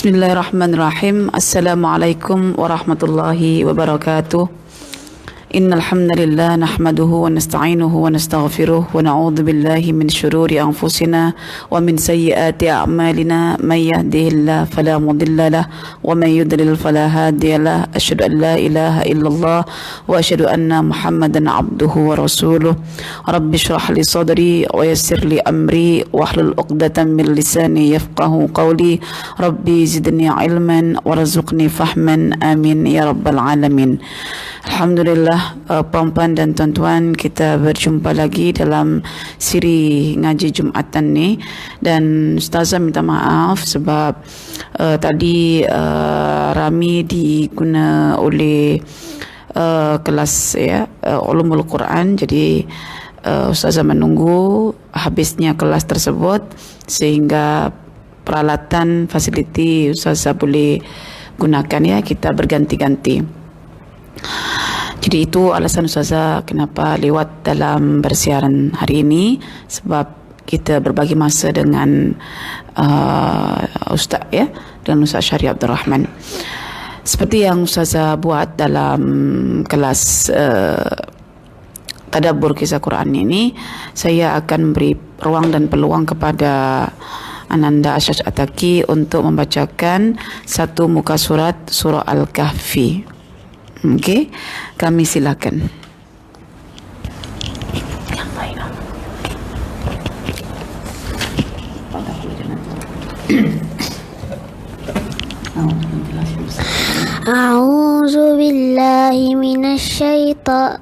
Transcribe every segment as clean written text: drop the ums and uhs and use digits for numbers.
Bismillahirrahmanirrahim. Assalamualaikum warahmatullahi wabarakatuh. Innal hamdalillah nahmaduhu wa nasta'inuhu wa nastaghfiruh wa na'udzu billahi min shururi anfusina wa min sayyiati a'malina may yahdihillahu fala mudilla lahu wa may yudlil fala hadiya lahu. Asyhadu an la ilaha illallah wa asyhadu anna Muhammadan abduhu wa rasuluh. Rabbi shrah li sadri wa yassir li amri wahlul 'uqdatam min lisani yafqahu qawli. Rabbi zidni ilman warzuqni fahman. Amin ya rabbal alamin. Alhamdulillah, puan-puan dan tuan-tuan, kita berjumpa lagi dalam siri ngaji Jumatan ni. Dan Ustazah minta maaf sebab tadi Rami diguna oleh kelas Ulumul Quran. Jadi Ustazah menunggu habisnya kelas tersebut sehingga peralatan fasiliti Ustazah boleh gunakan, ya, kita berganti-ganti. Jadi itu alasan Ustazah kenapa lewat dalam bersiaran hari ini, sebab kita berbagi masa dengan Ustaz, ya, dengan Ustaz Syarif Abdul Rahman. Seperti yang Ustazah buat dalam kelas tadabbur kisah Quran ini, saya akan beri ruang dan peluang kepada Ananda Asyaj Ataki untuk membacakan satu muka surat surah Al-Kahfi. Okey, kami silakan. A'udzu billahi minasy syaitan.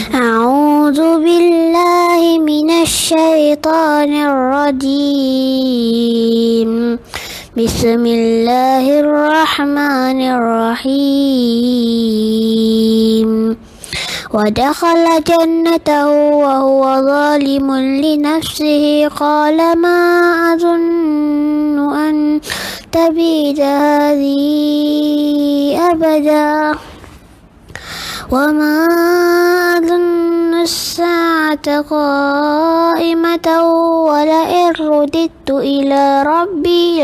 A'udzu billahi minasy syaitanir rajim. Bismillahirrahmanirrahim. Wa dakhala jannatahu wa huwa zalimun li nafsihi qala ma azunnu an tabida hadhihi abada wa ma azunnu as-sa'ata qa'imatan wa la irudittu ila rabbi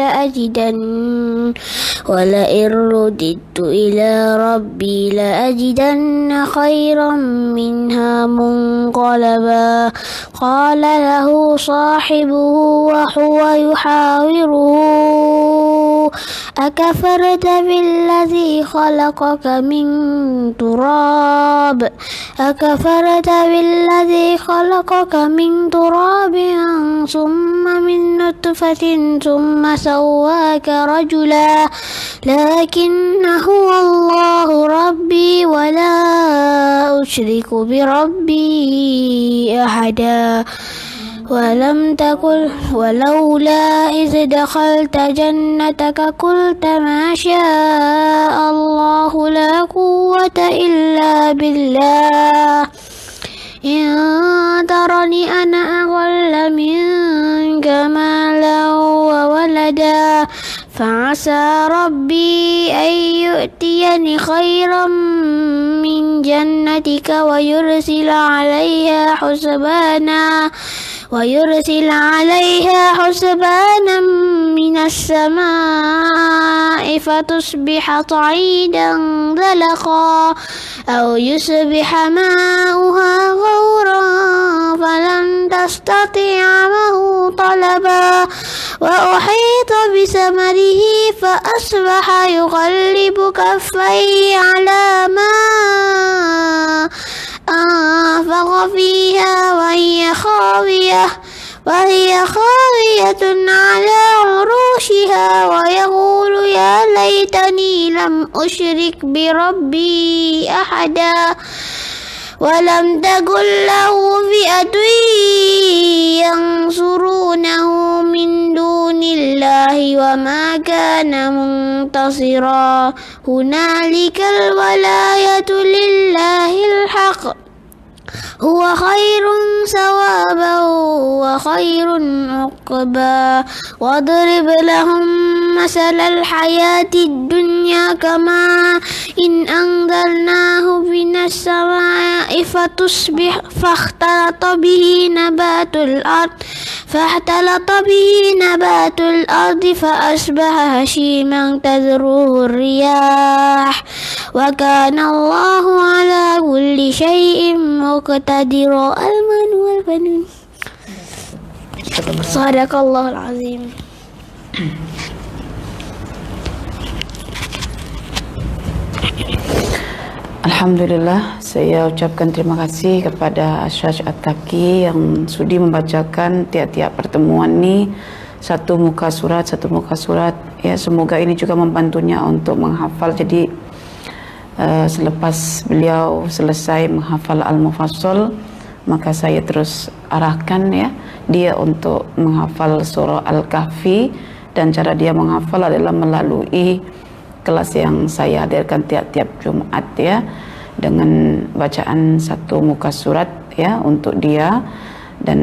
la ajidanna khairan minha munqalaba. Qala lahu sahibuhu wa huwa yuhawiruhu akafarta billadhi khalaqaka min turab summa min nutfatin summa sawwaka rajula lakinnahu Allahu rabbi wa la usyriku bi rabbi ahada. ولم تقل ولولا إذ دخلت جنتك قلت ما شاء الله لا قوة إلا بالله إن ترني أنا أقل منك مالا وولدا فعسى ربي أن يؤتيني خيرا من جنتك ويرسل عليها حسبانا من السماء فتصبح صعيدا زلقا أو يصبح ماؤها غورا فلن تستطيع معه طلبا وأحيط بثمره فأصبح يقلب كفيه على ما أنفق فيها وهي خاوية على عروشها ويقول يا ليتني لم أشرك بربي أحدا ولم تكن له فئة ينصرونه من دون الله وما كان منتصرا هنالك الولاية لله الحق هو خير ثوابا وخير عقبا واضرب لهم مثل الحياة الدنيا كماء إن أنزلناه من السماء فاختلط به نبات الأرض فاختلط به نبات الأرض فأصبح هشيما تذروه الرياح وكان الله على كل شيء مقتدرا. المن والبنون. صدق الله العظيم. Alhamdulillah, saya ucapkan terima kasih kepada Asy-Syaikh At-Taqi yang sudi membacakan tiap-tiap pertemuan ni satu muka surat. Ya, semoga ini juga membantunya untuk menghafal. Jadi selepas beliau selesai menghafal Al-Mufassal, maka saya terus arahkan ya dia untuk menghafal surah Al-Kahfi, dan cara dia menghafal adalah melalui kelas yang saya hadirkan tiap-tiap Jumat ya, dengan bacaan satu muka surat ya untuk dia, dan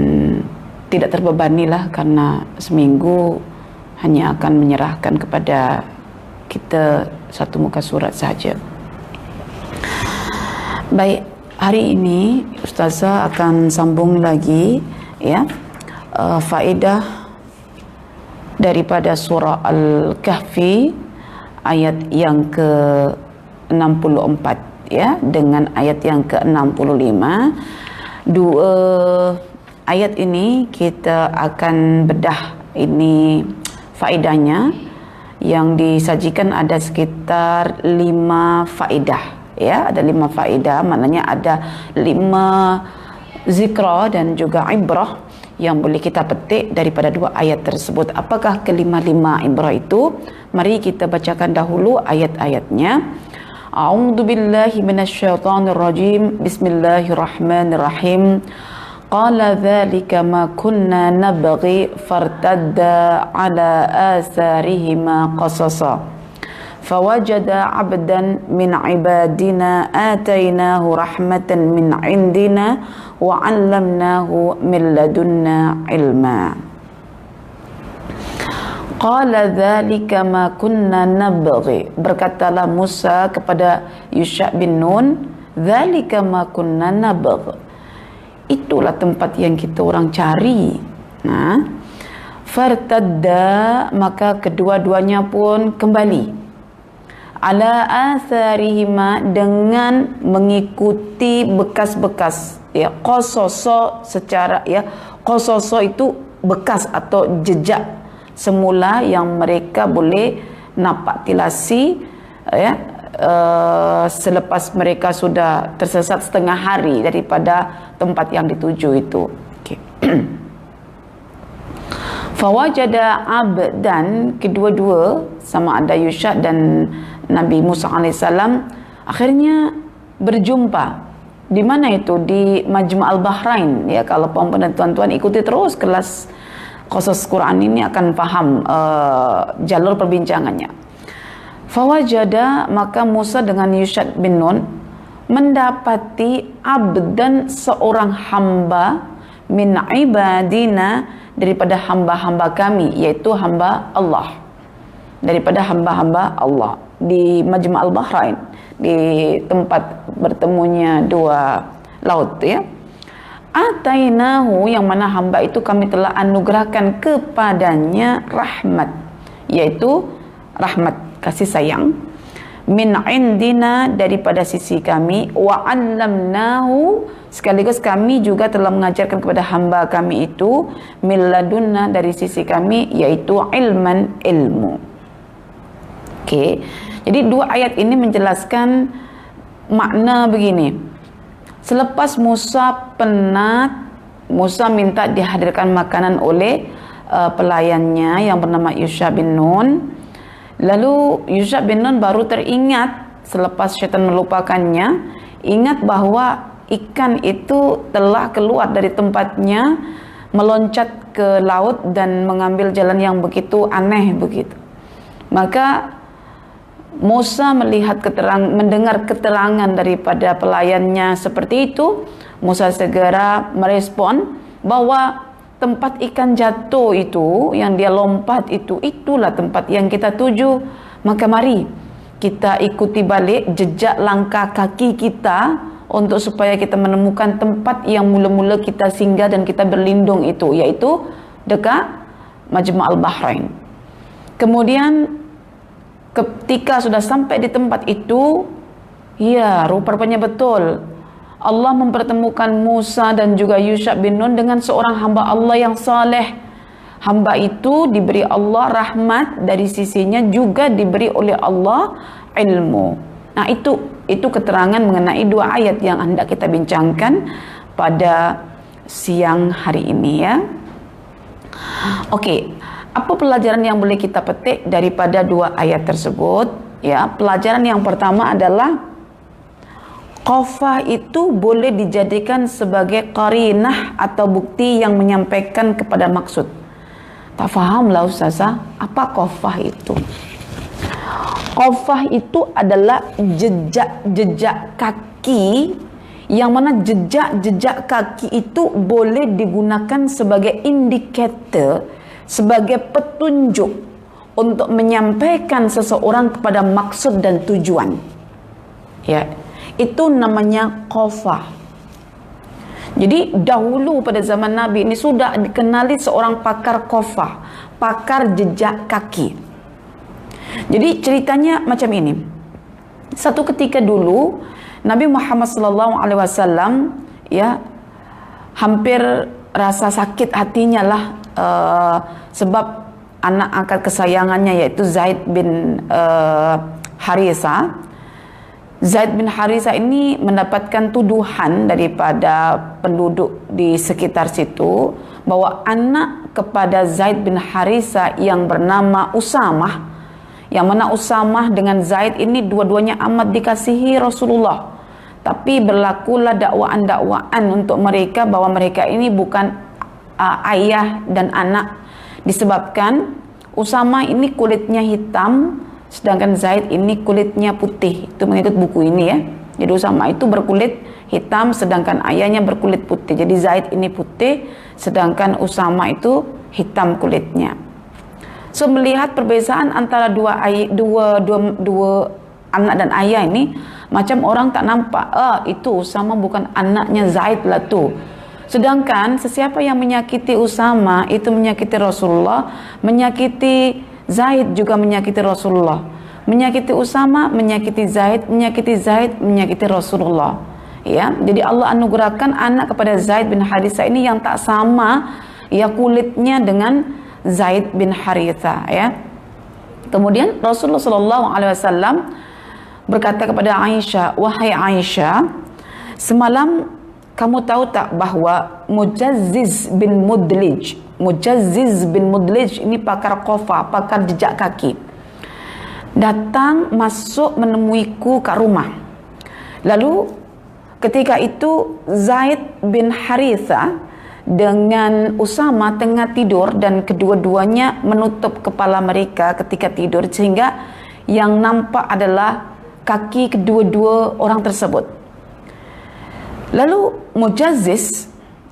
tidak terbebani lah karena seminggu hanya akan menyerahkan kepada kita satu muka surat saja. Baik, hari ini Ustazah akan sambung lagi ya faedah daripada surah Al-Kahfi ayat yang ke-64 ya dengan ayat yang ke-65. Dua ayat ini kita akan bedah ini faedahnya. Yang disajikan ada sekitar 5 faedah ya, ada 5 faedah, maknanya ada 5 zikra dan juga ibrah yang boleh kita petik daripada 2 ayat tersebut. Apakah kelima-lima ibrah itu? Mari kita bacakan dahulu ayat-ayatnya. A'udzu billahi minasyaitonir rajim. Bismillahirrahmanirrahim. Qala dzalika ma kunna nabghi fartadda ala atharihima qasasa. Fawajada 'abdan min 'ibadina atainahu rahmatan min 'indina wa 'allamnahu min ladunna 'ilma. Qala dzalika ma kunna nabghi. Berkatalah Musa kepada Yusha bin Nun, dzalika ma kunna nabghi. Itulah tempat yang kita orang cari. Nah, fartadda, maka kedua-duanya pun kembali. Ala atharihima, dengan mengikuti bekas-bekas ya, qasasa secara ya, qasasa itu bekas atau jejak semula yang mereka boleh nampak tilasi ya, selepas mereka sudah tersesat setengah hari daripada tempat yang dituju itu. Okay. Fawajada abdan, kedua-dua sama ada Yusha dan Nabi Musa alaihissalam akhirnya berjumpa. Di mana itu? Di Majma' al-Bahrain ya. Kalau puan-puan dan tuan-tuan ikuti terus kelas Qasas Quran ini akan faham jalur perbincangannya. Fawajada, maka Musa dengan Yusha bin Nun mendapati abdan, seorang hamba, min ibadina, daripada hamba-hamba kami, yaitu hamba Allah, daripada hamba-hamba Allah, di Majma' al-Bahrain, di tempat bertemunya dua laut ya. Atainahu, yang mana hamba itu kami telah anugerahkan kepadanya rahmat, yaitu rahmat kasih sayang, min indina, daripada sisi kami, wa 'allamnahu, sekaligus kami juga telah mengajarkan kepada hamba kami itu, min ladunna, dari sisi kami, yaitu ilman, ilmu. Okey. Jadi 2 ayat ini menjelaskan makna begini. Selepas Musa penat, Musa minta dihadirkan makanan oleh pelayannya yang bernama Yusha bin Nun. Lalu Yusha bin Nun baru teringat selepas syaitan melupakannya, ingat bahawa ikan itu telah keluar dari tempatnya, meloncat ke laut dan mengambil jalan yang begitu aneh begitu. Maka Musa mendengar keterangan daripada pelayannya seperti itu. Musa segera merespon bahwa tempat ikan jatuh itu, yang dia lompat itu, itulah tempat yang kita tuju. Maka mari kita ikuti balik jejak langkah kaki kita untuk supaya kita menemukan tempat yang mula-mula kita singgah dan kita berlindung itu, yaitu dekat Majma' al-Bahrain. Kemudian ketika sudah sampai di tempat itu, ya rupanya betul Allah mempertemukan Musa dan juga Yusha bin Nun dengan seorang hamba Allah yang saleh. Hamba itu diberi Allah rahmat dari sisinya, juga diberi oleh Allah ilmu. Nah, itu keterangan mengenai dua ayat yang hendak kita bincangkan pada siang hari ini, ya. Okey, apa pelajaran yang boleh kita petik daripada dua ayat tersebut? Ya, pelajaran yang pertama adalah qafah itu boleh dijadikan sebagai qarinah atau bukti yang menyampaikan kepada maksud. Tak fahamlah Ustazah, apa qafah itu? Qafah itu adalah jejak-jejak kaki, yang mana jejak-jejak kaki itu boleh digunakan sebagai indikator, sebagai petunjuk untuk menyampaikan seseorang kepada maksud dan tujuan. Ya, itu namanya qafah. Jadi dahulu pada zaman Nabi ini sudah dikenali seorang pakar qafah, pakar jejak kaki. Jadi ceritanya macam ini. Satu ketika dulu Nabi Muhammad SAW ya hampir rasa sakit hatinya lah sebab anak angkat kesayangannya yaitu Zaid bin Haritha. Zaid bin Haritha ini mendapatkan tuduhan daripada penduduk di sekitar situ bahwa anak kepada Zaid bin Haritha yang bernama Usamah, yang mana Usamah dengan Zaid ini dua-duanya amat dikasihi Rasulullah, tapi berlakulah dakwaan-dakwaan untuk mereka bahwa mereka ini bukan ayah dan anak, disebabkan Usamah ini kulitnya hitam sedangkan Zaid ini kulitnya putih. Itu mengikut buku ini, ya. Jadi Usamah itu berkulit hitam sedangkan ayahnya berkulit putih. Jadi Zaid ini putih sedangkan Usamah itu hitam kulitnya. So melihat perbezaan antara dua anak dan ayah ini, macam orang tak nampak, itu Usamah bukan anaknya Zaid lah tu. Sedangkan sesiapa yang menyakiti Usamah itu menyakiti Rasulullah, menyakiti Zaid juga menyakiti Rasulullah, menyakiti Usamah, menyakiti Zaid, menyakiti Zaid, menyakiti Rasulullah. Ya, jadi Allah anugerahkan anak kepada Zaid bin Haritha ini yang tak sama ya kulitnya dengan Zaid bin Haritha, ya. Kemudian Rasulullah SAW berkata kepada Aisyah, wahai Aisyah, semalam kamu tahu tak bahawa Mujazziz bin Mudlij ini pakar qafah, pakar jejak kaki, datang masuk menemuiku kat rumah. Lalu ketika itu Zaid bin Haritha dengan Usamah tengah tidur dan kedua-duanya menutup kepala mereka ketika tidur, sehingga yang nampak adalah kaki kedua-dua orang tersebut. Lalu Mujazziz,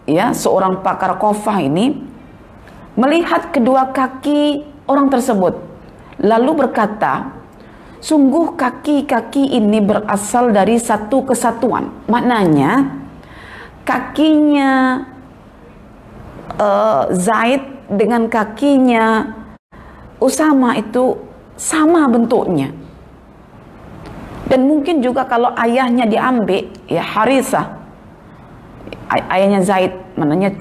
ya, seorang pakar qafah ini melihat kedua kaki orang tersebut, lalu berkata, sungguh kaki-kaki ini berasal dari satu kesatuan. Maknanya kakinya Zaid dengan kakinya Usamah itu sama bentuknya. Dan mungkin juga kalau ayahnya diambil, ya Haritha, ayahnya Zaid, maknanya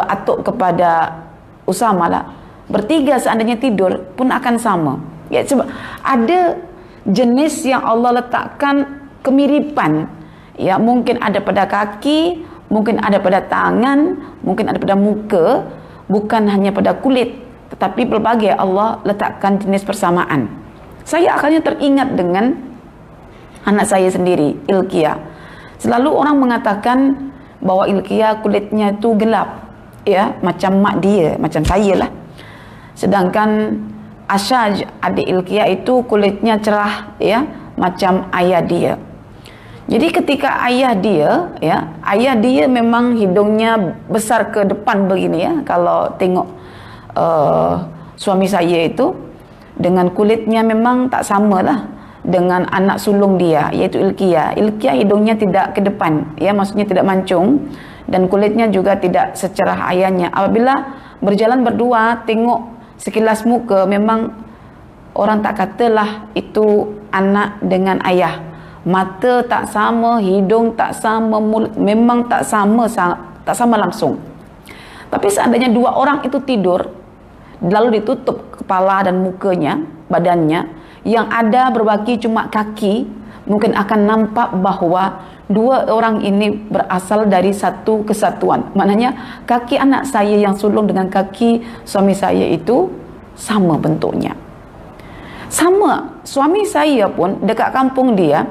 atuk kepada Usamah lah, bertiga seandainya tidur pun akan sama. Ya, sebab ada jenis yang Allah letakkan kemiripan. Ya, mungkin ada pada kaki, mungkin ada pada tangan, mungkin ada pada muka, bukan hanya pada kulit, tetapi berbagai Allah letakkan jenis persamaan. Saya akhirnya teringat dengan anak saya sendiri, Ilkia. Selalu orang mengatakan bahwa Ilkia kulitnya itu gelap, ya, macam mak dia, macam saya lah. Sedangkan Ashaj, adik Ilkia, itu kulitnya cerah, ya, macam ayah dia. Jadi ketika ayah dia memang hidungnya besar ke depan begini, ya. Kalau tengok suami saya itu dengan kulitnya memang tak sama lah dengan anak sulung dia, iaitu Ilkia. Ilkia hidungnya tidak ke depan, ya, maksudnya tidak mancung. dan kulitnya juga tidak secerah ayahnya. Apabila berjalan berdua, tengok sekilas muka, memang orang tak katalah itu anak dengan ayah. Mata tak sama, hidung tak sama, mulut memang tak sama langsung. Tapi seandainya dua orang itu tidur, lalu ditutup kepala dan mukanya, badannya, yang ada berbaki cuma kaki, mungkin akan nampak bahwa dua orang ini berasal dari satu kesatuan. Maknanya kaki anak saya yang sulung dengan kaki suami saya itu sama bentuknya. Sama, suami saya pun dekat kampung dia,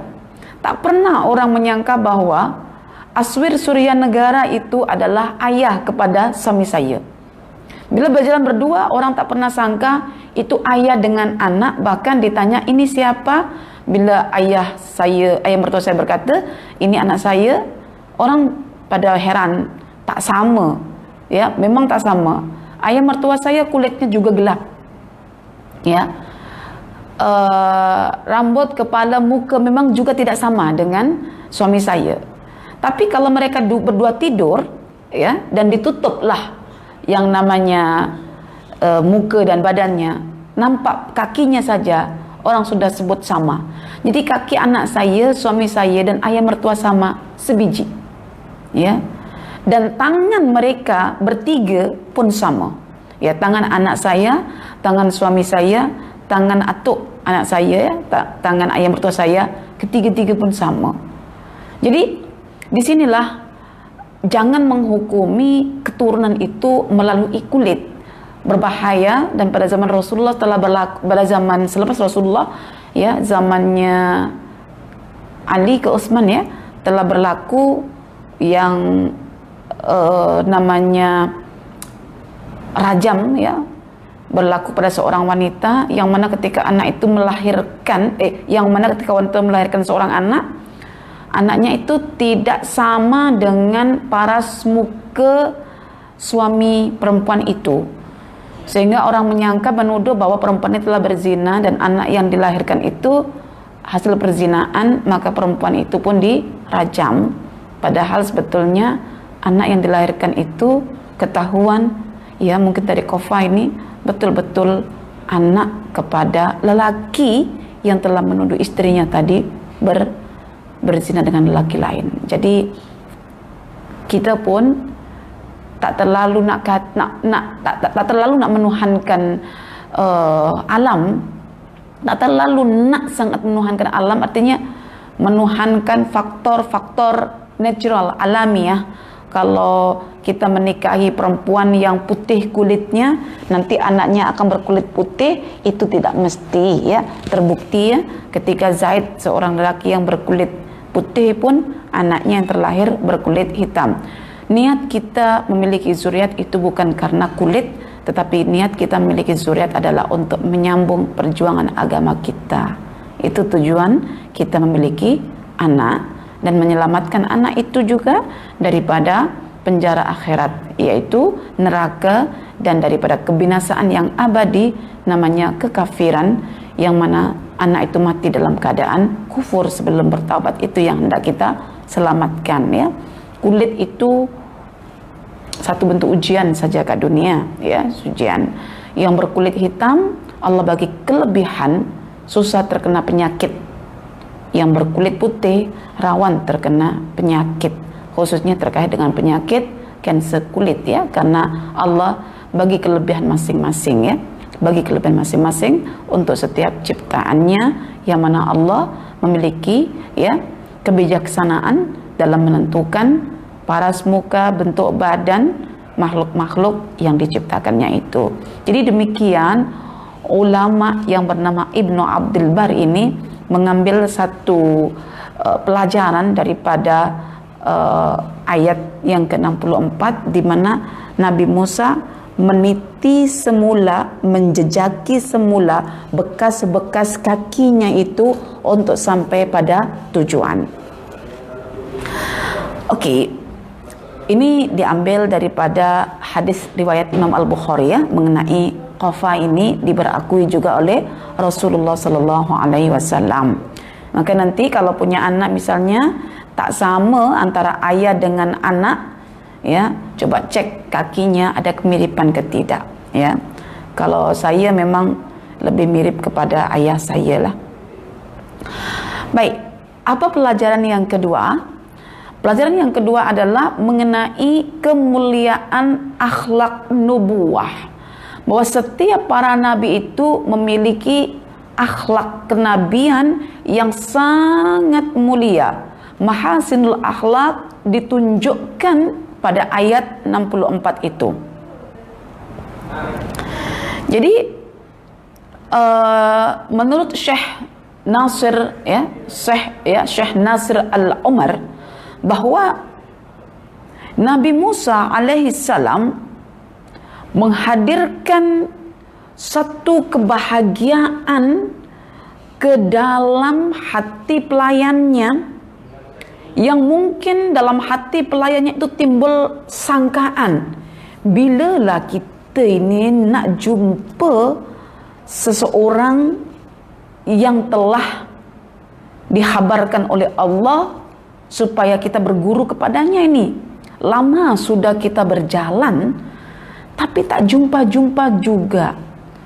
tak pernah orang menyangka bahwa Aswir Suryanegara itu adalah ayah kepada suami saya. Bila berjalan berdua, orang tak pernah sangka itu ayah dengan anak. Bahkan ditanya, ini siapa? Bila ayah mertua saya berkata, ini anak saya, orang pada heran, tak sama. Ya, memang tak sama. Ayah mertua saya kulitnya juga gelap. Ya. Rambut, kepala, muka memang juga tidak sama dengan suami saya. Tapi kalau mereka berdua tidur, ya, dan ditutuplah yang namanya muka dan badannya, nampak kakinya saja orang sudah sebut sama. Jadi kaki anak saya, suami saya dan ayah mertua sama, sebiji. Ya. Dan tangan mereka bertiga pun sama. Ya, tangan anak saya, tangan suami saya, tangan atuk anak saya, tangan ayah mertua saya, ketiga-tiga pun sama. Jadi disinilah jangan menghukumi keturunan itu melalui kulit, berbahaya. Dan pada zaman Rasulullah telah berlaku, pada zaman selepas Rasulullah, ya, zamannya Ali ke Utsman, ya, telah berlaku yang namanya rajam, ya, berlaku pada seorang wanita, yang mana ketika anak itu melahirkan, yang mana ketika wanita melahirkan seorang anak, anaknya itu tidak sama dengan paras muka suami perempuan itu, sehingga orang menyangka, menuduh bahwa perempuan itu telah berzina, dan anak yang dilahirkan itu hasil perzinaan, maka perempuan itu pun dirajam. Padahal sebetulnya anak yang dilahirkan itu ketahuan, ya, mungkin dari Kofa ini betul-betul anak kepada lelaki yang telah menuduh istrinya tadi berzina dengan lelaki lain. Jadi kita pun tak terlalu tak terlalu nak menuhankan alam, tak terlalu nak sangat menuhankan alam, artinya menuhankan faktor-faktor natural, alamiah. Kalau kita menikahi perempuan yang putih kulitnya, nanti anaknya akan berkulit putih, itu tidak mesti, ya. Terbukti, ya, ketika Zaid, seorang lelaki yang berkulit putih pun anaknya yang terlahir berkulit hitam. Niat kita memiliki zuriat itu bukan karena kulit, tetapi niat kita memiliki zuriat adalah untuk menyambung perjuangan agama kita. Itu tujuan kita memiliki anak, dan menyelamatkan anak itu juga daripada penjara akhirat, yaitu neraka, dan daripada kebinasaan yang abadi namanya kekafiran, yang mana anak itu mati dalam keadaan kufur sebelum bertaubat. Itu yang hendak kita selamatkan, ya. Kulit itu satu bentuk ujian saja kat dunia, ya, ujian. Yang berkulit hitam Allah bagi kelebihan, susah terkena penyakit. Yang berkulit putih rawan terkena penyakit, khususnya terkait dengan penyakit kanser kulit, ya, karena Allah bagi kelebihan masing-masing, ya, bagi kelebihan masing-masing untuk setiap ciptaannya, yang mana Allah memiliki, ya, kebijaksanaan dalam menentukan paras muka, bentuk badan makhluk-makhluk yang diciptakannya itu. Jadi demikian ulama yang bernama Ibnu Abdul Bar ini mengambil satu pelajaran daripada ayat yang ke-64, di mana Nabi Musa meniti semula, menjejaki semula bekas-bekas kakinya itu untuk sampai pada tujuan. Okey, ini diambil daripada hadis riwayat Imam Al-Bukhari, ya, mengenai Qafa ini diberakui juga oleh Rasulullah sallallahu alaihi wasallam. Maka nanti kalau punya anak misalnya tak sama antara ayah dengan anak, ya, coba cek kakinya ada kemiripan ke tidak, ya. Kalau saya memang lebih mirip kepada ayah saya lah. Baik, apa pelajaran yang kedua? Pelajaran yang kedua adalah mengenai kemuliaan akhlak nubuwah. Bahwa setiap para nabi itu memiliki akhlak kenabian yang sangat mulia. Mahasinul akhlak ditunjukkan pada ayat 64 itu. Jadi menurut Syekh Nasir Syekh Nasir Al-Umar, bahwa Nabi Musa alaihi salam menghadirkan satu kebahagiaan ke dalam hati pelayannya, yang mungkin dalam hati pelayannya itu timbul sangkaan, bilalah kita ini nak jumpa seseorang yang telah dihabarkan oleh Allah supaya kita berguru kepadanya ini. Lama sudah kita berjalan, tapi tak jumpa-jumpa juga.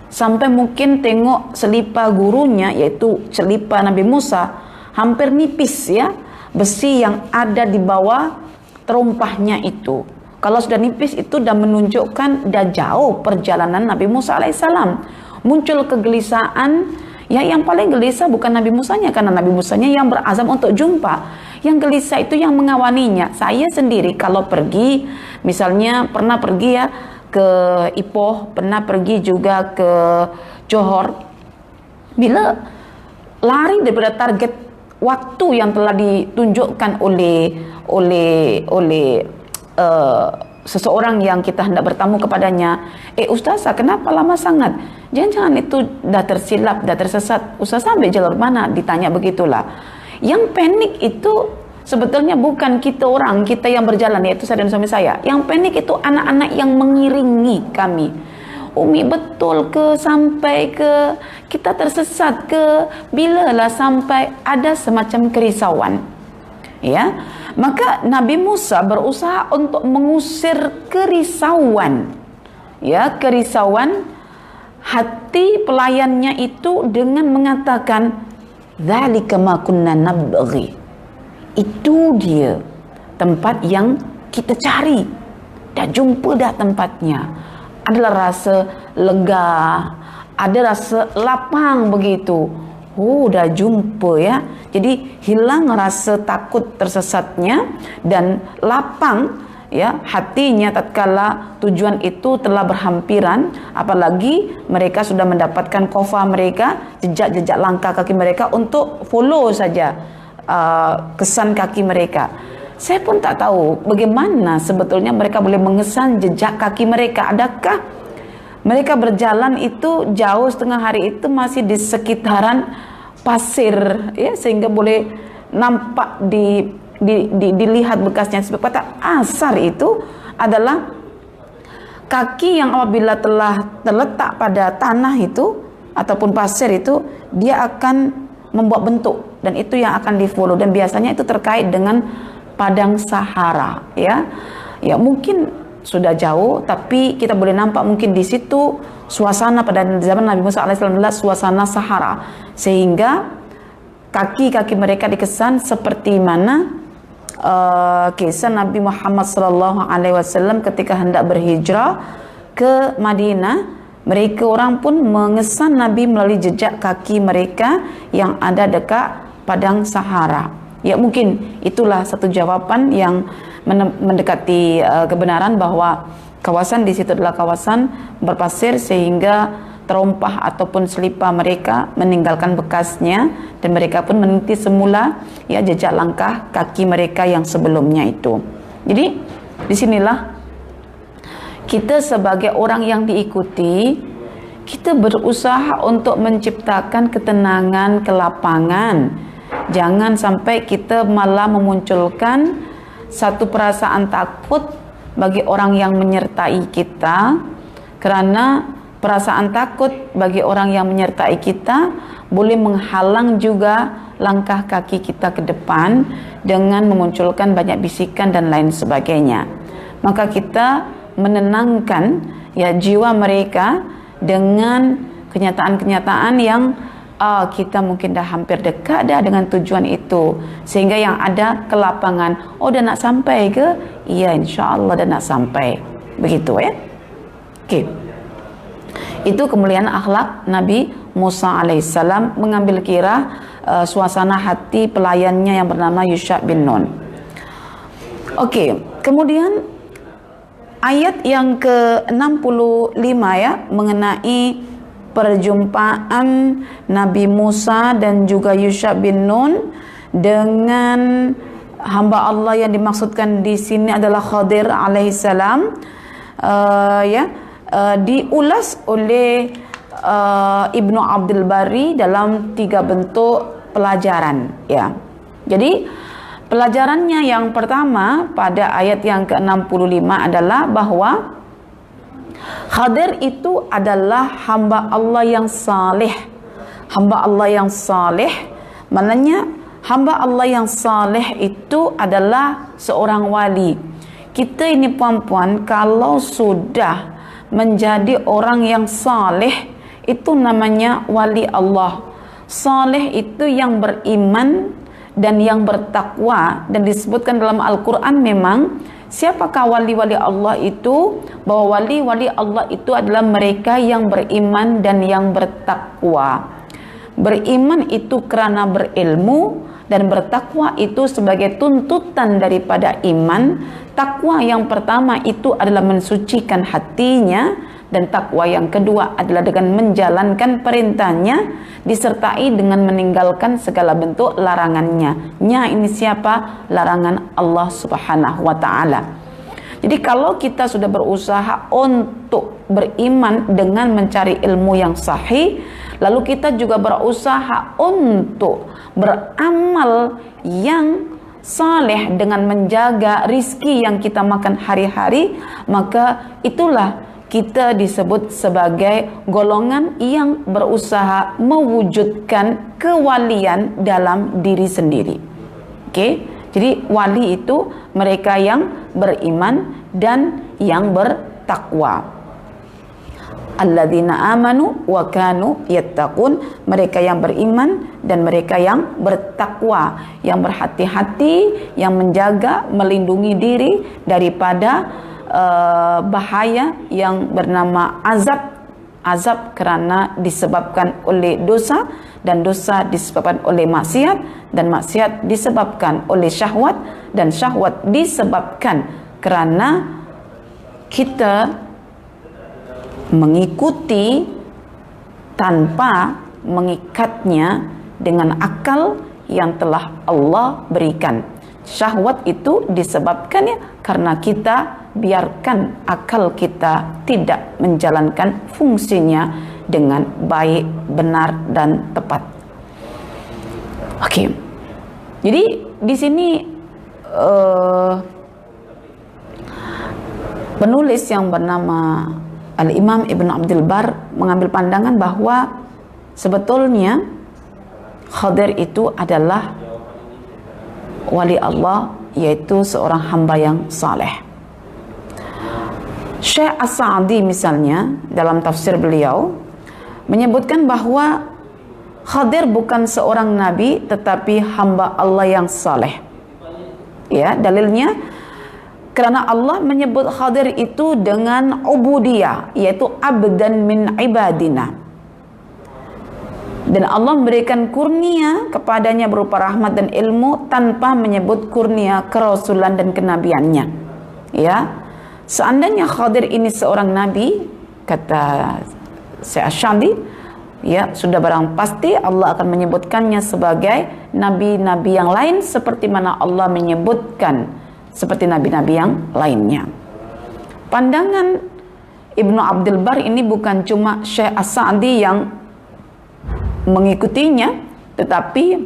Sampai mungkin tengok selipar gurunya, yaitu selipar Nabi Musa, hampir nipis ya, besi yang ada di bawah terompahnya itu. Kalau sudah nipis itu dah menunjukkan dah jauh perjalanan Nabi Musa alaihissalam. Muncul kegelisahan, ya yang paling gelisah bukan Nabi Musanya, karena Nabi Musanya yang berazam untuk jumpa. Yang gelisah itu yang mengawaninya. Saya sendiri kalau pergi, misalnya pernah pergi ya ke Ipoh, pernah pergi juga ke Johor. Bila lari daripada target waktu yang telah ditunjukkan oleh seseorang yang kita hendak bertamu kepadanya, ustazah kenapa lama sangat? Jangan-jangan itu dah tersilap, dah tersesat. Ustazah ambil jalur mana? Ditanya begitulah. Yang panik itu sebetulnya bukan kita yang berjalan, yaitu saya dan suami saya. Yang panik itu anak-anak yang mengiringi kami. Umi, betul ke sampai ke kita tersesat ke? Bilalah sampai ada semacam kerisauan. Ya, maka Nabi Musa berusaha untuk mengusir kerisauan. Ya, kerisauan hati pelayannya itu dengan mengatakan, "Dzalika ma kunna nabghi." Itu dia tempat yang kita cari. Dah jumpa dah tempatnya. Adalah rasa lega, ada rasa lapang begitu. Oh, dah jumpa ya. Jadi hilang rasa takut tersesatnya dan lapang ya hatinya tatkala tujuan itu telah berhampiran, apalagi mereka sudah mendapatkan kofa mereka, jejak-jejak langkah kaki mereka untuk follow saja kesan kaki mereka. Saya pun tak tahu bagaimana sebetulnya mereka boleh mengesan jejak kaki mereka. Adakah mereka berjalan itu jauh setengah hari itu masih di sekitaran pasir ya, sehingga boleh nampak dilihat bekasnya. Sebab kata asar itu adalah kaki yang apabila telah terletak pada tanah itu ataupun pasir itu, dia akan membuat bentuk, dan itu yang akan di follow, dan biasanya itu terkait dengan padang Sahara ya. Ya mungkin sudah jauh, tapi kita boleh nampak mungkin di situ suasana pada zaman Nabi Musa alaihissalam adalah suasana Sahara, sehingga kaki-kaki mereka dikesan seperti mana kisah Nabi Muhammad SAW ketika hendak berhijrah ke Madinah. Mereka orang pun mengesan Nabi melalui jejak kaki mereka yang ada dekat padang Sahara. Ya mungkin itulah satu jawaban yang mendekati kebenaran, bahwa kawasan di situ adalah kawasan berpasir sehingga terompah ataupun selipar mereka meninggalkan bekasnya, dan mereka pun meniti semula ya jejak langkah kaki mereka yang sebelumnya itu. Jadi disinilah kita sebagai orang yang diikuti, kita berusaha untuk menciptakan ketenangan, kelapangan. Jangan sampai kita malah memunculkan satu perasaan takut bagi orang yang menyertai kita, kerana perasaan takut bagi orang yang menyertai kita boleh menghalang juga langkah kaki kita ke depan dengan memunculkan banyak bisikan dan lain sebagainya. maka kita menenangkan ya jiwa mereka dengan kenyataan-kenyataan yang kita mungkin dah hampir dekat dah dengan tujuan itu, sehingga yang ada ke lapangan, dah nak sampai ke? Ya, insya-Allah dah nak sampai. Begitu ya. Okey. Itu kemuliaan akhlak Nabi Musa alaihissalam mengambil kira suasana hati pelayannya yang bernama Yusha bin Nun. Okey, kemudian ayat yang ke-65 ya, mengenai perjumpaan Nabi Musa dan juga Yusha bin Nun dengan hamba Allah yang dimaksudkan di sini adalah Khadir alaihissalam, diulas oleh Ibnu Abdul Bari dalam 3 bentuk pelajaran ya. Jadi pelajarannya yang pertama pada ayat yang ke-65 adalah bahwa Khadir itu adalah hamba Allah yang saleh. Hamba Allah yang saleh, maknanya hamba Allah yang saleh itu adalah seorang wali. Kita ini puan-puan, kalau sudah menjadi orang yang saleh, itu namanya wali Allah. Saleh itu yang beriman dan yang bertakwa, dan disebutkan dalam Al-Quran memang siapakah wali-wali Allah itu, bahwa wali-wali Allah itu adalah mereka yang beriman dan yang bertakwa. Beriman itu kerana berilmu, dan bertakwa itu sebagai tuntutan daripada iman. Takwa yang pertama itu adalah mensucikan hatinya, dan takwa yang kedua adalah dengan menjalankan perintahnya disertai dengan meninggalkan segala bentuk larangannya. Ini siapa? Larangan Allah Subhanahu wa taala. Jadi kalau kita sudah berusaha untuk beriman dengan mencari ilmu yang sahih, lalu kita juga berusaha untuk beramal yang saleh dengan menjaga rizki yang kita makan hari-hari, maka itulah kita disebut sebagai golongan yang berusaha mewujudkan kewalian dalam diri sendiri. Okey, jadi wali itu mereka yang beriman dan yang bertakwa. Alladzina amanu wa kanu yattaqun, mereka yang beriman dan mereka yang bertakwa, yang berhati-hati, yang menjaga, melindungi diri daripada bahaya yang bernama azab kerana disebabkan oleh dosa, dan dosa disebabkan oleh maksiat, dan maksiat disebabkan oleh syahwat, dan syahwat disebabkan kerana kita mengikuti tanpa mengikatnya dengan akal yang telah Allah berikan. Syahwat itu disebabkan ya karena kita biarkan akal kita tidak menjalankan fungsinya dengan baik, benar dan tepat. Oke. Jadi di sini penulis yang bernama Al-Imam Ibn Abdul Bar mengambil pandangan bahwa sebetulnya Khadir itu adalah wali Allah, yaitu seorang hamba yang saleh. Syekh As-Sa'di misalnya dalam tafsir beliau menyebutkan bahwa Khadir bukan seorang nabi tetapi hamba Allah yang saleh. Ya, dalilnya kerana Allah menyebut Khadir itu dengan ubudiyah, yaitu abdan min ibadina. Dan Allah memberikan kurnia kepadanya berupa rahmat dan ilmu tanpa menyebut kurnia kerasulan dan kenabiannya. Ya, seandainya Khadir ini seorang nabi, kata Syekh Asy-Sya'di, ya sudah barang pasti Allah akan menyebutkannya sebagai nabi-nabi yang lain seperti mana Allah menyebutkan seperti nabi-nabi yang lainnya. Pandangan Ibnu Abdul Bar ini bukan cuma Syekh As-Sa'di yang mengikutinya, tetapi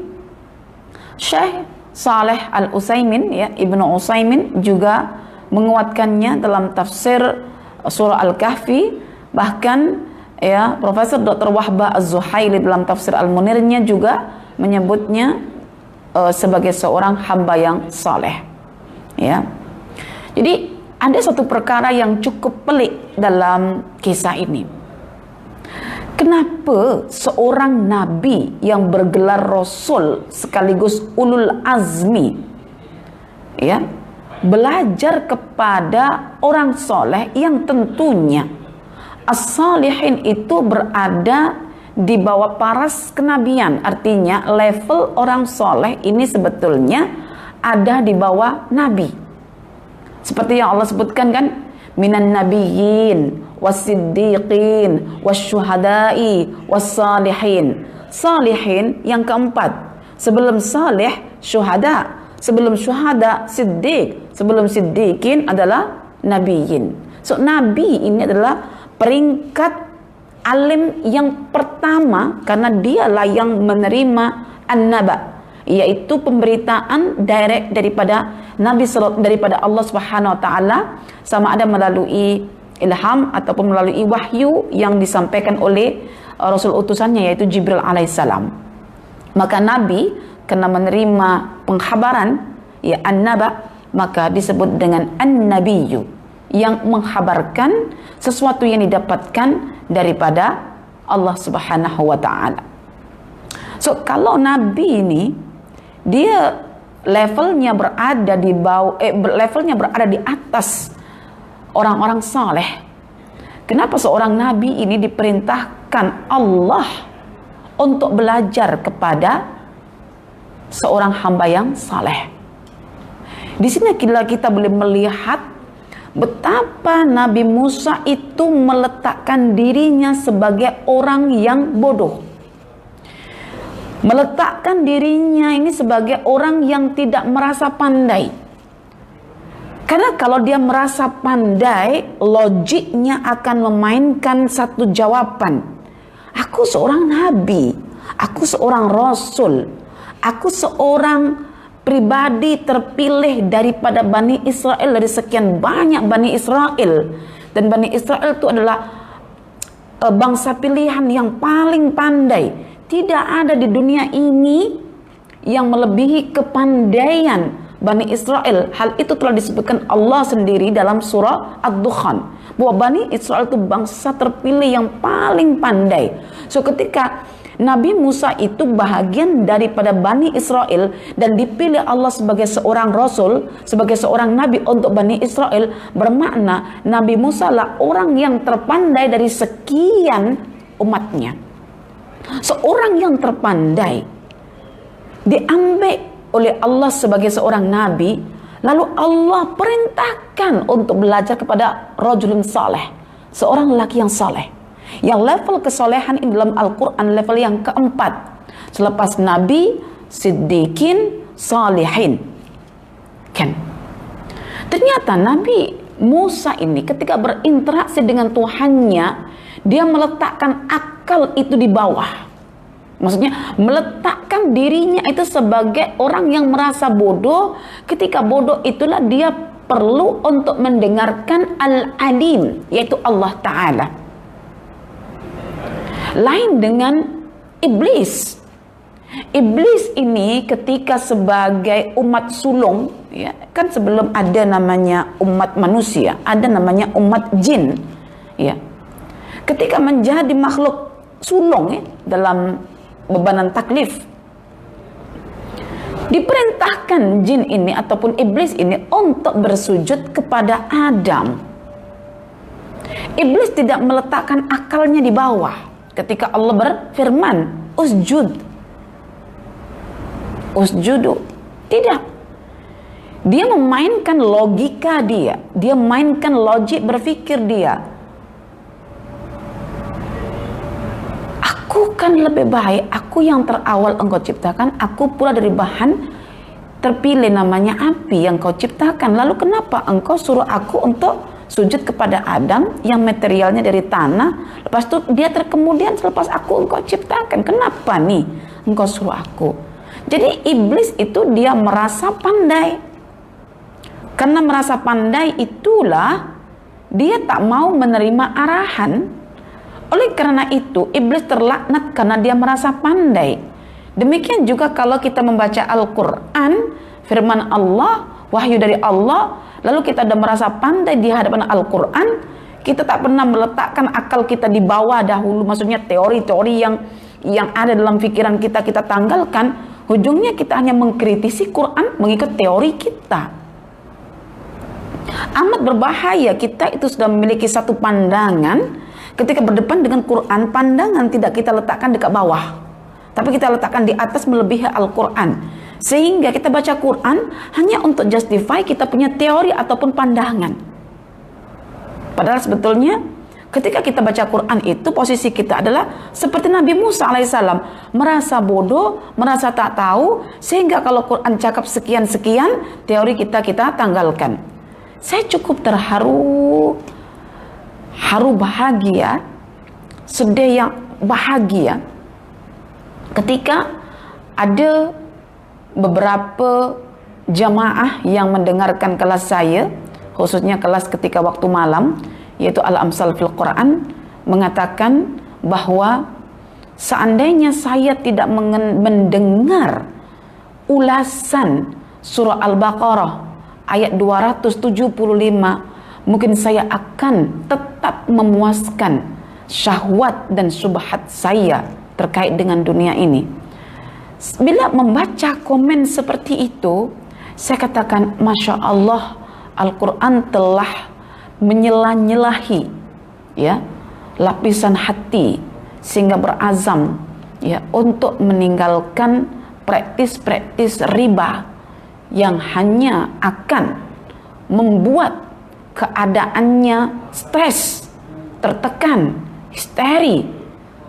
Syekh Saleh Al-Utsaimin, ya, Ibnu Utsaimin juga menguatkannya dalam tafsir surah Al-Kahfi. Bahkan ya Profesor Dr. Wahbah Az-Zuhaili dalam tafsir Al-Munirnya juga menyebutnya sebagai seorang hamba yang saleh. Ya. Jadi Ada satu perkara yang cukup pelik dalam kisah ini. Kenapa seorang nabi yang bergelar rasul sekaligus ulul azmi, ya, belajar kepada orang soleh yang tentunya as-salihin itu berada di bawah paras kenabian. Artinya level orang soleh ini sebetulnya ada di bawah nabi. Seperti yang Allah sebutkan kan, minan nabiyyin wasiddiqin wasyuhada'i wassalihin. Salihin yang keempat. Sebelum salih syuhada, sebelum syuhada siddiq, sebelum siddiqin adalah nabiyyin. So nabi ini adalah peringkat alim yang pertama karena dialah yang menerima an-naba, yaitu pemberitaan direct daripada daripada Allah Subhanahu wa taala, sama ada melalui ilham ataupun melalui wahyu yang disampaikan oleh rasul utusannya yaitu Jibril alaihissalam. Maka nabi kena menerima pengkhabaran, ya, an-naba, maka disebut dengan an-nabiyyu, yang mengkhabarkan sesuatu yang didapatkan daripada Allah Subhanahu wa taala. So kalau nabi ini dia levelnya berada di bawah, levelnya berada di atas orang-orang saleh. Kenapa seorang nabi ini diperintahkan Allah untuk belajar kepada seorang hamba yang saleh? Di sini kita boleh melihat betapa Nabi Musa itu meletakkan dirinya sebagai orang yang bodoh. Meletakkan dirinya ini sebagai orang yang tidak merasa pandai. Karena kalau dia merasa pandai, logiknya akan memainkan satu jawaban. Aku seorang nabi, aku seorang rasul, aku seorang pribadi terpilih daripada Bani Israel, dari sekian banyak Bani Israel. Dan Bani Israel itu adalah bangsa pilihan yang paling pandai. Tidak ada di dunia ini yang melebihi kepandaian Bani Israel. Hal itu telah disebutkan Allah sendiri dalam surah Ad-Dukhan, bahwa Bani Israel itu bangsa terpilih yang paling pandai. So ketika Nabi Musa itu bahagian daripada Bani Israel dan dipilih Allah sebagai seorang rasul, sebagai seorang nabi untuk Bani Israel, bermakna Nabi Musa lah orang yang terpandai dari sekian umatnya. Seorang yang terpandai diambil oleh Allah sebagai seorang nabi, lalu Allah perintahkan untuk belajar kepada rajulun saleh, seorang lelaki yang saleh, yang level kesolehan ini dalam Al-Quran level yang keempat selepas nabi, siddiqin, salihin. Kan ternyata Nabi Musa ini ketika berinteraksi dengan Tuhannya, dia meletakkan akal itu di bawah. Maksudnya meletakkan dirinya itu sebagai orang yang merasa bodoh. Ketika bodoh itulah dia perlu untuk mendengarkan Al-Alim, yaitu Allah Ta'ala. Lain dengan iblis. Iblis ini ketika sebagai umat sulung, ya, kan sebelum ada namanya umat manusia, ada namanya umat jin, ya. Ketika menjadi makhluk sulung, ya, dalam bebanan taklif, diperintahkan jin ini ataupun iblis ini untuk bersujud kepada Adam. Iblis tidak meletakkan akalnya di bawah ketika Allah berfirman, usjudu. Tidak. Dia memainkan logika dia mainkan logik berpikir dia. Aku kan lebih baik, aku yang terawal engkau ciptakan, aku pula dari bahan terpilih namanya api yang kau ciptakan. Lalu kenapa engkau suruh aku untuk sujud kepada Adam yang materialnya dari tanah? Lepas itu dia kemudian selepas engkau ciptakan, kenapa nih engkau suruh aku? Jadi iblis itu dia merasa pandai. Karena merasa pandai itulah dia tak mau menerima arahan. Oleh karena itu iblis terlaknat karena dia merasa pandai. Demikian juga kalau kita membaca Al-Quran, firman Allah, wahyu dari Allah, lalu kita sudah merasa pandai di hadapan Al-Quran, kita tak pernah meletakkan akal kita di bawah dahulu, maksudnya teori-teori yang ada dalam pikiran kita tanggalkan, ujungnya kita hanya mengkritisi Quran mengikut teori kita. Amat berbahaya kita itu sudah memiliki satu pandangan, ketika berdepan dengan Quran, pandangan tidak kita letakkan dekat bawah, tapi kita letakkan di atas melebihi Al-Quran. Sehingga kita baca Quran hanya untuk justify kita punya teori ataupun pandangan. Padahal sebetulnya ketika kita baca Quran itu posisi kita adalah seperti Nabi Musa alaihissalam, merasa bodoh, merasa tak tahu, sehingga kalau Quran cakap sekian-sekian, teori kita tanggalkan. Saya cukup terharu, bahagia, sedih yang bahagia ketika ada beberapa jamaah yang mendengarkan kelas saya, khususnya kelas ketika waktu malam, yaitu Al-Amsal fil Quran, mengatakan bahwa seandainya saya tidak mendengar ulasan surah Al-Baqarah ayat 275, mungkin saya akan tetap memuaskan syahwat dan subhat saya terkait dengan dunia ini. Bila membaca komen seperti itu, saya katakan, Masya Allah, Al-Quran telah menyelah-nyelahi ya, lapisan hati, sehingga berazam ya, untuk meninggalkan praktis-praktis riba yang hanya akan membuat keadaannya stres, tertekan, histeri,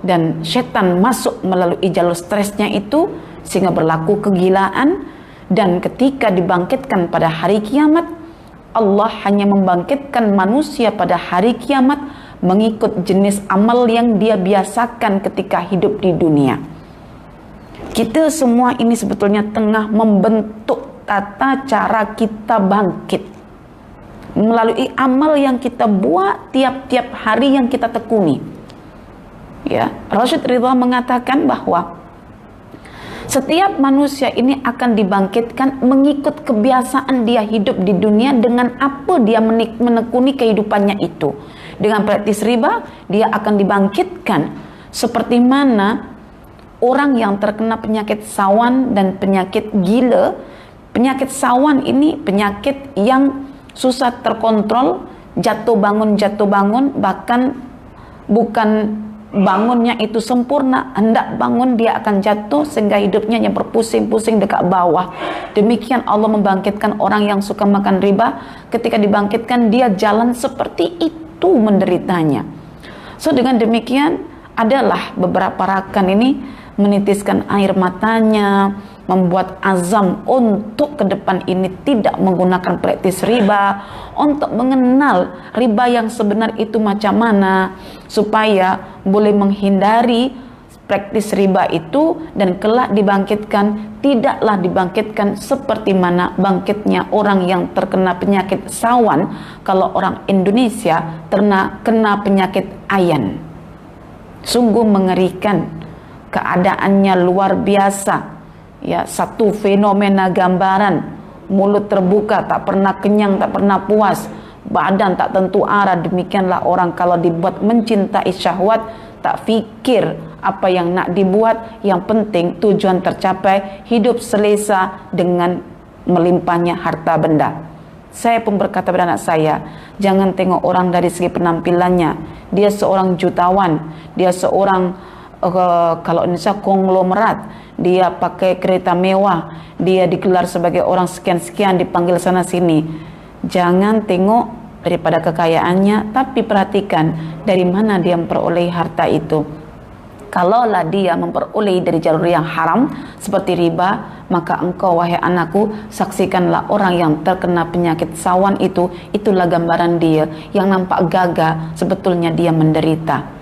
dan setan masuk melalui jalur stresnya itu sehingga berlaku kegilaan. Dan ketika dibangkitkan pada hari kiamat, Allah hanya membangkitkan manusia pada hari kiamat mengikut jenis amal yang dia biasakan ketika hidup di dunia. Kita semua ini sebetulnya tengah membentuk tata cara kita bangkit melalui amal yang kita buat tiap-tiap hari yang kita tekuni. Ya, Rashid Ridha mengatakan bahwa setiap manusia ini akan dibangkitkan mengikut kebiasaan dia hidup di dunia dengan apa dia menekuni kehidupannya itu. Dengan praktis riba, dia akan dibangkitkan seperti mana orang yang terkena penyakit sawan dan penyakit gila. Penyakit sawan ini penyakit yang susah terkontrol, jatuh bangun, bahkan bukan bangunnya itu sempurna, hendak bangun dia akan jatuh sehingga hidupnya yang berpusing-pusing dekat bawah. Demikian Allah membangkitkan orang yang suka makan riba, ketika dibangkitkan dia jalan seperti itu menderitanya. So dengan demikian adalah beberapa rakan ini menitiskan air matanya, membuat azam untuk ke depan ini tidak menggunakan praktis riba, untuk mengenal riba yang sebenar itu macam mana, supaya boleh menghindari praktis riba itu, dan kelak dibangkitkan tidaklah dibangkitkan seperti mana bangkitnya orang yang terkena penyakit sawan. Kalau orang Indonesia kena penyakit ayan, sungguh mengerikan, keadaannya luar biasa. Ya, satu fenomena gambaran, mulut terbuka, tak pernah kenyang, tak pernah puas, badan tak tentu arah. Demikianlah orang kalau dibuat mencintai syahwat, tak fikir apa yang nak dibuat, yang penting tujuan tercapai, hidup selesa dengan melimpahnya harta benda. Saya pun berkata pada anak saya, jangan tengok orang dari segi penampilannya, dia seorang jutawan, dia seorang kalau Indonesia konglomerat, dia pakai kereta mewah, dia digelar sebagai orang sekian-sekian, dipanggil sana sini. Jangan tengok daripada kekayaannya, tapi perhatikan dari mana dia memperoleh harta itu. Kalaulah dia memperoleh dari jalur yang haram seperti riba, maka engkau wahai anakku, saksikanlah orang yang terkena penyakit sawan itu, itulah gambaran dia. Yang nampak gagah sebetulnya dia menderita.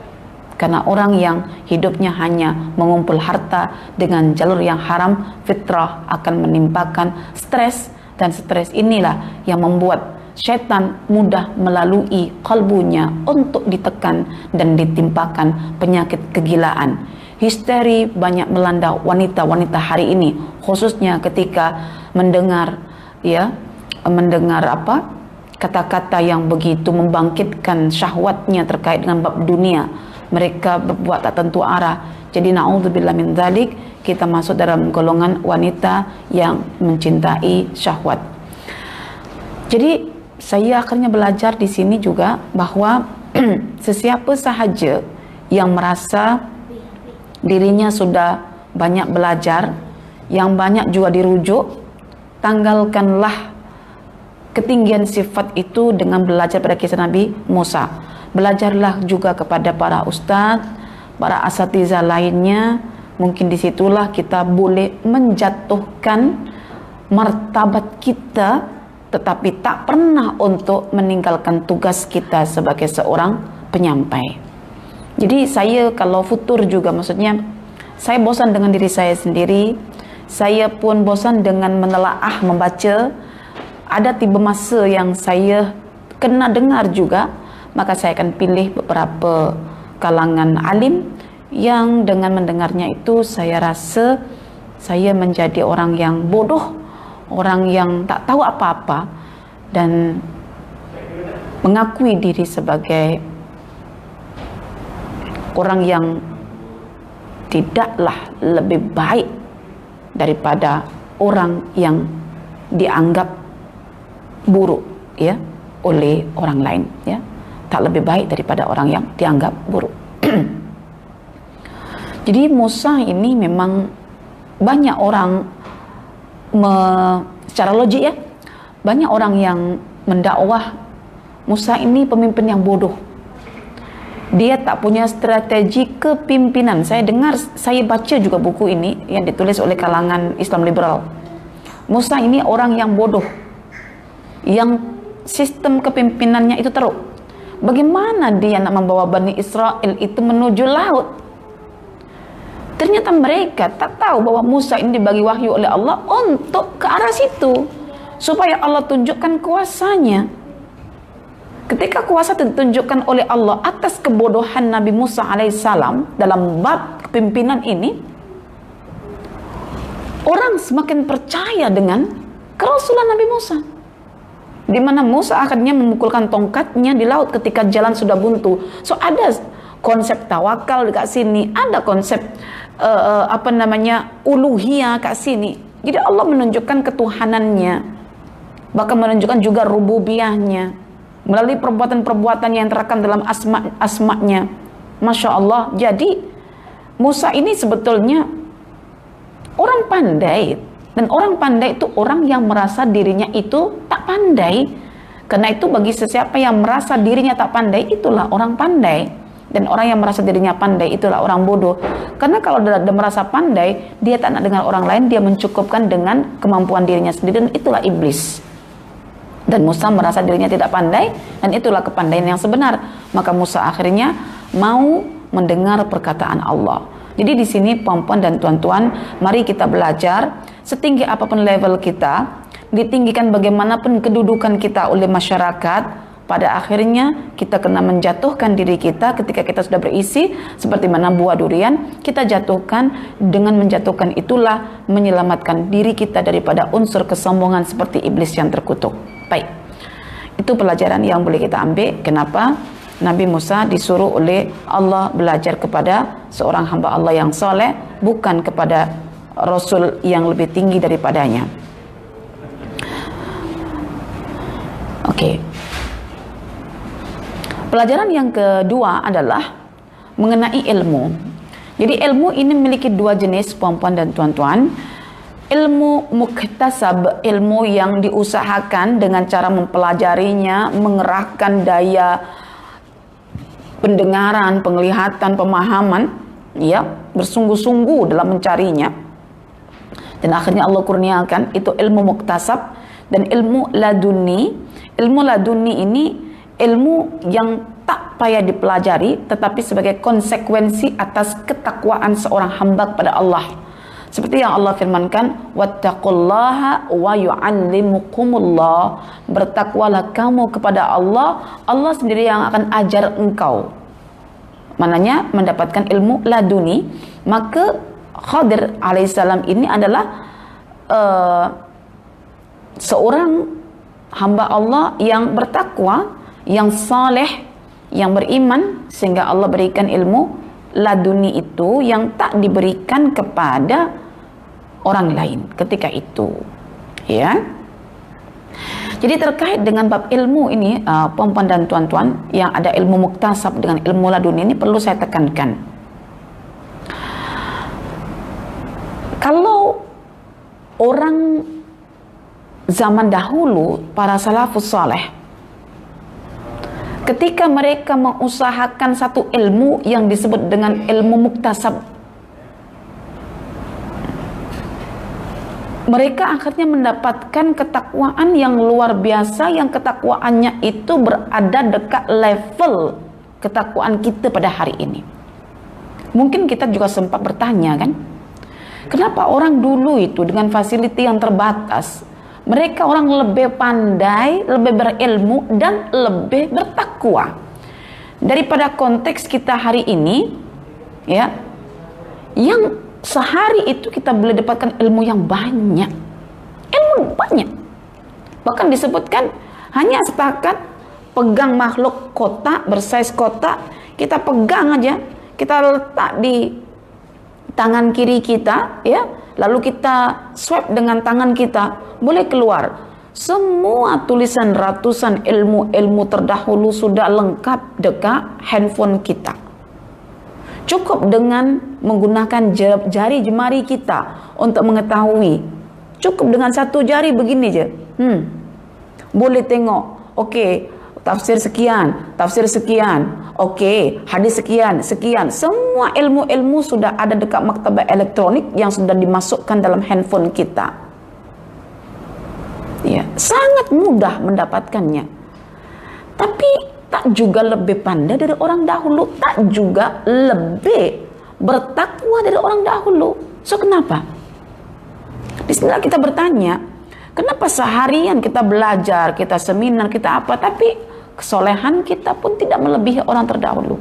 Karena orang yang hidupnya hanya mengumpul harta dengan jalur yang haram, fitrah akan menimpakan stres, dan stres inilah yang membuat syaitan mudah melalui kalbunya untuk ditekan dan ditimpakan penyakit kegilaan. Histeri banyak melanda wanita-wanita hari ini, khususnya ketika mendengar ya mendengar kata-kata yang begitu membangkitkan syahwatnya terkait dengan bab dunia, mereka berbuat tak tentu arah. Jadi na'udzubillah min dzalik, kita masuk dalam golongan wanita yang mencintai syahwat. Jadi saya akhirnya belajar di sini juga bahwa sesiapa sahaja yang merasa dirinya sudah banyak belajar, yang banyak juga dirujuk, tanggalkanlah ketinggian sifat itu dengan belajar pada kisah Nabi Musa. Belajarlah juga kepada para ustadz, para asatidzah lainnya. Mungkin disitulah kita boleh menjatuhkan martabat kita, tetapi tak pernah untuk meninggalkan tugas kita sebagai seorang penyampai. Jadi saya kalau futur juga, maksudnya saya bosan dengan diri saya sendiri, saya pun bosan dengan menelaah, membaca. Ada tiba masa yang saya kena dengar juga, maka saya akan pilih beberapa kalangan alim yang dengan mendengarnya itu saya rasa saya menjadi orang yang bodoh, orang yang tak tahu apa-apa, dan mengakui diri sebagai orang yang tidaklah lebih baik daripada orang yang dianggap buruk ya oleh orang lain, ya, tak lebih baik daripada orang yang dianggap buruk. Jadi Musa ini memang banyak orang secara logik ya, banyak orang yang mendakwah Musa ini pemimpin yang bodoh. Dia tak punya strategi kepimpinan. Saya dengar, saya baca juga buku ini yang ditulis oleh kalangan Islam liberal. Musa ini orang yang bodoh, yang sistem kepimpinannya itu teruk. Bagaimana dia nak membawa Bani Israel itu menuju laut? Ternyata mereka tak tahu bahwa Musa ini dibagi wahyu oleh Allah untuk ke arah situ, supaya Allah tunjukkan kuasanya. Ketika kuasa ditunjukkan oleh Allah atas kebodohan Nabi Musa alaihissalam dalam bab kepimpinan ini, orang semakin percaya dengan kerasulan Nabi Musa. Di mana Musa akhirnya memukulkan tongkatnya di laut ketika jalan sudah buntu. So ada konsep tawakal dekat sini, ada konsep uluhiyah kat sini. Jadi Allah menunjukkan ketuhanannya, bahkan menunjukkan juga rububiyahnya melalui perbuatan-perbuatan yang terekam dalam asma-nya. Masya Allah. Jadi Musa ini sebetulnya orang pandai. Dan orang pandai itu orang yang merasa dirinya itu tak pandai. Karena itu bagi sesiapa yang merasa dirinya tak pandai, itulah orang pandai. Dan orang yang merasa dirinya pandai, itulah orang bodoh. Karena kalau dia merasa pandai, dia tak nak dengar orang lain, dia mencukupkan dengan kemampuan dirinya sendiri, dan itulah iblis. Dan Musa merasa dirinya tidak pandai, dan itulah kepandaian yang sebenar. Maka Musa akhirnya mau mendengar perkataan Allah. Jadi di sini puan-puan dan tuan-tuan, mari kita belajar setinggi apapun level kita, ditinggikan bagaimanapun kedudukan kita oleh masyarakat, pada akhirnya kita kena menjatuhkan diri kita ketika kita sudah berisi seperti mana buah durian, kita jatuhkan. Dengan menjatuhkan itulah menyelamatkan diri kita daripada unsur kesombongan seperti iblis yang terkutuk. Baik, itu pelajaran yang boleh kita ambil. Kenapa Nabi Musa disuruh oleh Allah belajar kepada seorang hamba Allah yang soleh, bukan kepada Rasul yang lebih tinggi daripadanya. Oke. Pelajaran yang kedua adalah mengenai ilmu. Jadi ilmu ini memiliki dua jenis, puan-puan dan tuan-tuan. Ilmu muktasab, ilmu yang diusahakan dengan cara mempelajarinya, mengerahkan daya pendengaran, penglihatan, pemahaman, ya, bersungguh-sungguh dalam mencarinya. Dan akhirnya Allah kurniakan itu ilmu muktasab dan ilmu laduni. Ilmu laduni ini ilmu yang tak payah dipelajari, tetapi sebagai konsekuensi atas ketakwaan seorang hamba kepada Allah. Seperti yang Allah firmankan, wattaqullaha wa yu'allimukumullah. Bertakwalah kamu kepada Allah, Allah sendiri yang akan ajar engkau. Mananya mendapatkan ilmu laduni. Maka Khadir alaihissalam ini adalah seorang hamba Allah yang bertakwa, yang saleh, yang beriman, sehingga Allah berikan ilmu laduni itu yang tak diberikan kepada orang lain ketika itu, ya. Jadi terkait dengan bab ilmu ini, puan-puan dan tuan-tuan, yang ada ilmu muktasab dengan ilmu laduni ini perlu saya tekankan. Kalau orang zaman dahulu, para salafus saleh, ketika mereka mengusahakan satu ilmu yang disebut dengan ilmu muktasab, mereka akhirnya mendapatkan ketakwaan yang luar biasa, yang ketakwaannya itu berada dekat level ketakwaan kita pada hari ini. Mungkin kita juga sempat bertanya kan, kenapa orang dulu itu dengan fasiliti yang terbatas, mereka orang lebih pandai, lebih berilmu, dan lebih bertakwa daripada konteks kita hari ini, ya, yang sehari itu kita boleh dapatkan ilmu yang banyak, bahkan disebutkan hanya setakat pegang makhluk kotak, bersaiz kotak, kita pegang aja, kita letak di tangan kiri kita, ya, lalu kita swipe dengan tangan kita, boleh keluar semua tulisan ratusan ilmu-ilmu terdahulu sudah lengkap dekat handphone kita. Cukup dengan menggunakan jari jemari kita untuk mengetahui. Cukup dengan satu jari begini je. Boleh tengok. Okey, tafsir sekian, tafsir sekian. Okey, hadis sekian, sekian. Semua ilmu-ilmu sudah ada dekat maktabah elektronik yang sudah dimasukkan dalam handphone kita. Ya, sangat mudah mendapatkannya. Tapi tak juga lebih pandai dari orang dahulu, tak juga lebih bertakwa dari orang dahulu. So kenapa? Di sini kita bertanya, kenapa seharian kita belajar, kita seminar, kita apa, tapi kesolehan kita pun tidak melebihi orang terdahulu?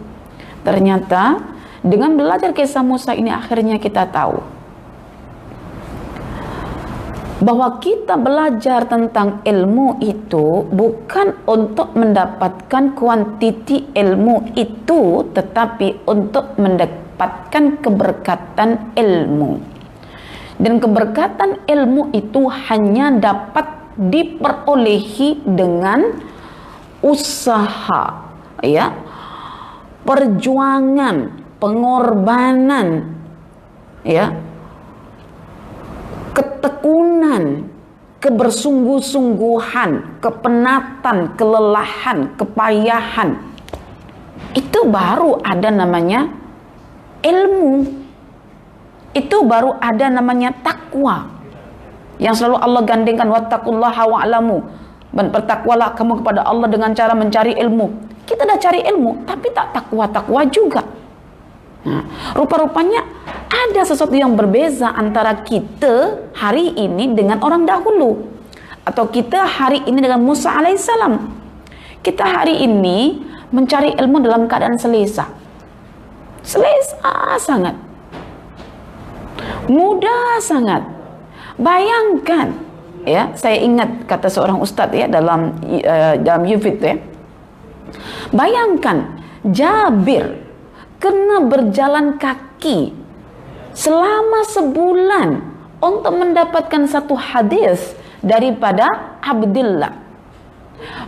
Ternyata dengan belajar kisah Musa ini akhirnya kita tahu bahwa kita belajar tentang ilmu itu bukan untuk mendapatkan kuantiti ilmu itu, tetapi untuk mendapatkan keberkatan ilmu. Dan keberkatan ilmu itu hanya dapat diperolehi dengan usaha, ya, perjuangan, pengorbanan, ya, ketekunan, kebersungguh-sungguhan, kepenatan, kelelahan, kepayahan. Itu baru ada namanya ilmu. Itu baru ada namanya takwa. Yang selalu Allah gandengkan, wattaqullaha wa'lamu. Bertakwalah kamu kepada Allah dengan cara mencari ilmu. Kita dah cari ilmu, tapi tak takwa-takwa juga. Nah, rupa-rupanya ada sesuatu yang berbeza antara kita hari ini dengan orang dahulu, atau kita hari ini dengan Musa alaihissalam. Kita hari ini mencari ilmu dalam keadaan selesa sangat, mudah sangat. Bayangkan, ya, saya ingat kata seorang ustaz, ya, dalam Yufid, ya, bayangkan Jabir kena berjalan kaki selama sebulan untuk mendapatkan satu hadis daripada Abdullah.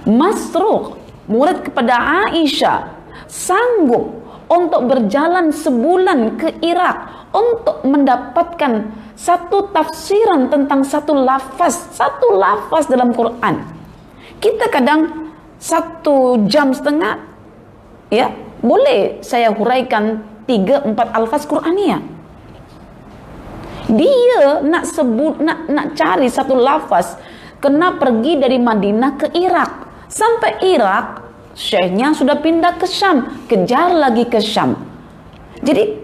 Masruq, murid kepada Aisyah, sanggup untuk berjalan sebulan ke Irak untuk mendapatkan satu tafsiran tentang satu lafaz dalam Quran. Kita kadang 1,5 jam, ya, boleh saya huraikan 3-4 alfaz Qur'aniyah. Dia nak cari satu lafaz, kena pergi dari Madinah ke Irak. Sampai Irak, syekhnya sudah pindah ke Syam, kejar lagi ke Syam. Jadi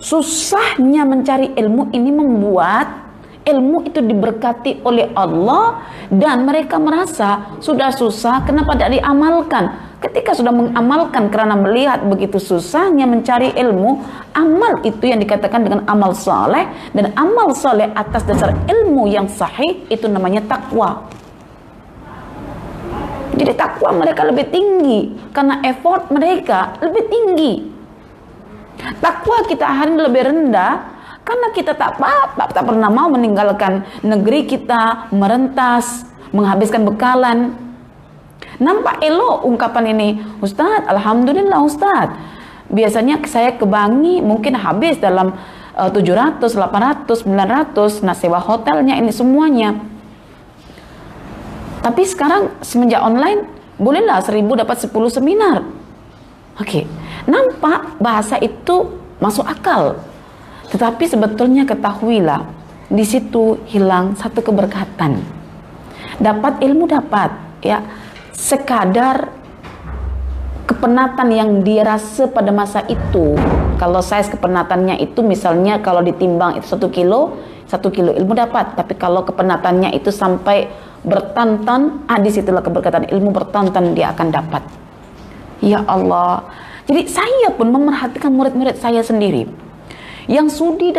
susahnya mencari ilmu ini membuat ilmu itu diberkati oleh Allah, dan mereka merasa sudah susah, kenapa tidak diamalkan? Ketika sudah mengamalkan karena melihat begitu susahnya mencari ilmu, amal itu yang dikatakan dengan amal saleh, dan amal saleh atas dasar ilmu yang sahih itu namanya takwa. Jadi takwa mereka lebih tinggi karena effort mereka lebih tinggi. Takwa kita hari ini lebih rendah karena kita tak pernah mau meninggalkan negeri kita, merentas, menghabiskan bekalan. Nampak elok ungkapan ini, Ustadz, alhamdulillah Ustadz. Biasanya saya ke Bangi mungkin habis dalam 700, 800, 900, nah sewa hotelnya ini semuanya. Tapi sekarang semenjak online, bolehlah 1000 dapat 10 seminar. Oke, nampak bahasa itu masuk akal. Tetapi sebetulnya ketahuilah, di situ hilang satu keberkatan. Dapat ilmu dapat, ya, sekadar kepenatan yang dia rasa pada masa itu. Kalau size kepenatannya itu misalnya kalau ditimbang itu 1 kilo ilmu dapat. Tapi kalau kepenatannya itu sampai bertantan, disitulah keberkatan ilmu bertantan dia akan dapat. Ya Allah. Jadi saya pun memerhatikan murid-murid saya sendiri yang sudi